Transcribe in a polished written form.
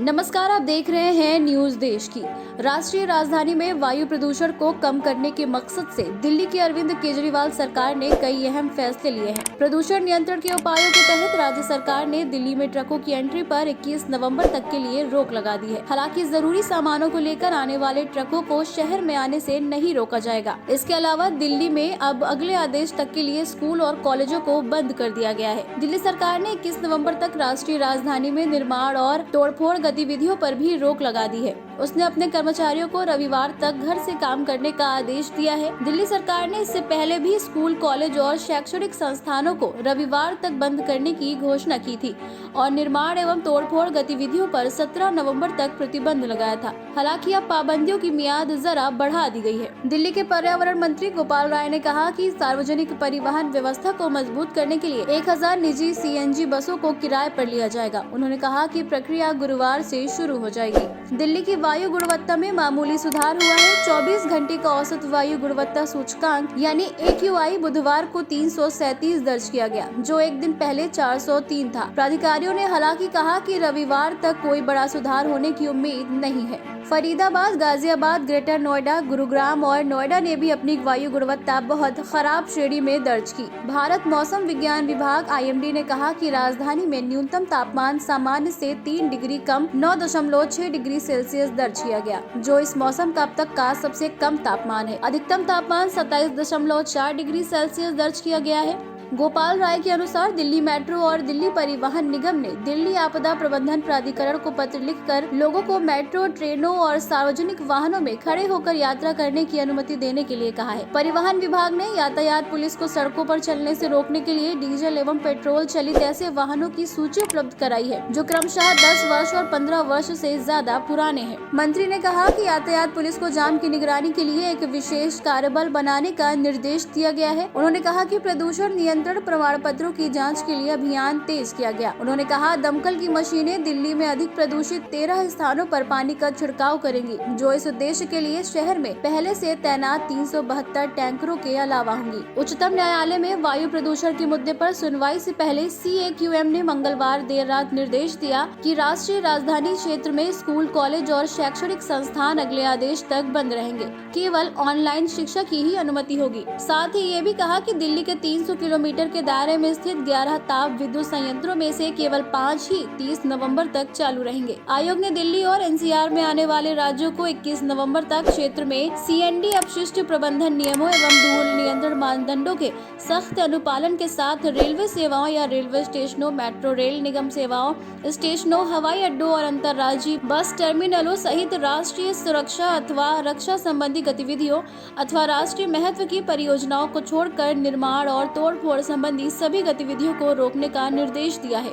नमस्कार, आप देख रहे हैं न्यूज देश की। राष्ट्रीय राजधानी में वायु प्रदूषण को कम करने के मकसद से दिल्ली की अरविंद केजरीवाल सरकार ने कई अहम फैसले लिए हैं। प्रदूषण नियंत्रण के उपायों के तहत राज्य सरकार ने दिल्ली में ट्रकों की एंट्री पर 21 नवंबर तक के लिए रोक लगा दी है। हालांकि जरूरी सामानों को लेकर आने वाले ट्रकों को शहर में आने से नहीं रोका जाएगा। इसके अलावा दिल्ली में अब अगले आदेश तक के लिए स्कूल और कॉलेजों को बंद कर दिया गया है। दिल्ली सरकार ने 21 नवम्बर तक राष्ट्रीय राजधानी में निर्माण और तोड़फोड़ गतिविधियों पर भी रोक लगा दी है। उसने अपने कर्मचारियों को रविवार तक घर से काम करने का आदेश दिया है। दिल्ली सरकार ने इससे पहले भी स्कूल, कॉलेज और शैक्षणिक संस्थानों को रविवार तक बंद करने की घोषणा की थी और निर्माण एवं तोड़फोड़ गतिविधियों पर 17 नवंबर तक प्रतिबंध लगाया था। हालांकि अब पाबंदियों की मियाद जरा बढ़ा दी गई है। दिल्ली के पर्यावरण मंत्री गोपाल राय ने कहा कि सार्वजनिक परिवहन व्यवस्था को मजबूत करने के लिए 1000 निजी CNG बसों को किराए पर लिया जाएगा। उन्होंने कहा कि प्रक्रिया गुरुवार से शुरू हो जाएगी। दिल्ली की वायु गुणवत्ता में मामूली सुधार हुआ है। 24 घंटे का औसत वायु गुणवत्ता सूचकांक यानी AQI बुधवार को 337 दर्ज किया गया, जो एक दिन पहले 403 था। प्राधिकारियों ने हालांकि कहा कि रविवार तक कोई बड़ा सुधार होने की उम्मीद नहीं है। फरीदाबाद, गाजियाबाद, ग्रेटर नोएडा, गुरुग्राम और नोएडा ने भी अपनी वायु गुणवत्ता बहुत खराब श्रेणी में दर्ज की। भारत मौसम विज्ञान विभाग IMD ने कहा कि राजधानी में न्यूनतम तापमान सामान्य से 3 डिग्री कम 9.6 डिग्री सेल्सियस दर्ज किया गया, जो इस मौसम का अब तक का सबसे कम तापमान है। अधिकतम तापमान 27.4 डिग्री सेल्सियस दर्ज किया गया है। गोपाल राय के अनुसार दिल्ली मेट्रो और दिल्ली परिवहन निगम ने दिल्ली आपदा प्रबंधन प्राधिकरण को पत्र लिखकर लोगों को मेट्रो, ट्रेनों और सार्वजनिक वाहनों में खड़े होकर यात्रा करने की अनुमति देने के लिए कहा है। परिवहन विभाग ने यातायात पुलिस को सड़कों पर चलने से रोकने के लिए डीजल एवं पेट्रोल चलित ऐसे वाहनों की सूची उपलब्ध कराई है, जो क्रमशः 10 वर्ष और 15 वर्ष से ज्यादा पुराने हैं। मंत्री ने कहा कि यातायात पुलिस को जाम की निगरानी के लिए एक विशेष कार्यबल बनाने का निर्देश दिया गया है। उन्होंने कहा कि प्रदूषण नियंत्रण प्रमाण पत्रों की जांच के लिए अभियान तेज किया गया। उन्होंने कहा दमकल की मशीनें दिल्ली में अधिक प्रदूषित 13 स्थानों पर पानी का छिड़काव करेंगी, जो इस उद्देश्य के लिए शहर में पहले से तैनात 372 टैंकरों के अलावा होंगी। उच्चतम न्यायालय में वायु प्रदूषण के मुद्दे पर सुनवाई से पहले CAQM ने मंगलवार देर रात निर्देश दिया कि राष्ट्रीय राजधानी क्षेत्र में स्कूल, कॉलेज और शैक्षणिक संस्थान अगले आदेश तक बंद रहेंगे। केवल ऑनलाइन शिक्षा की ही अनुमति होगी। साथ ही ये भी कहा कि दिल्ली के 300 किलोमीटर के दायरे में स्थित 11 ताप विद्युत संयंत्रों में से केवल 5 ही 30 नवंबर तक चालू रहेंगे। आयोग ने दिल्ली और NCR में आने वाले राज्यों को 21 नवंबर तक क्षेत्र में CND अपशिष्ट प्रबंधन नियमों एवं धूल नियंत्रण मानदंडों के सख्त अनुपालन के साथ रेलवे सेवाओं या रेलवे स्टेशनों, मेट्रो रेल निगम सेवाओं, स्टेशनों, हवाई अड्डों और अंतर्राज्यीय बस टर्मिनलों सहित राष्ट्रीय सुरक्षा अथवा रक्षा संबंधी गतिविधियों अथवा राष्ट्रीय महत्व की परियोजनाओं को छोड़कर निर्माण और तोड़फोड़ संबंधी सभी गतिविधियों को रोकने का निर्देश दिया है।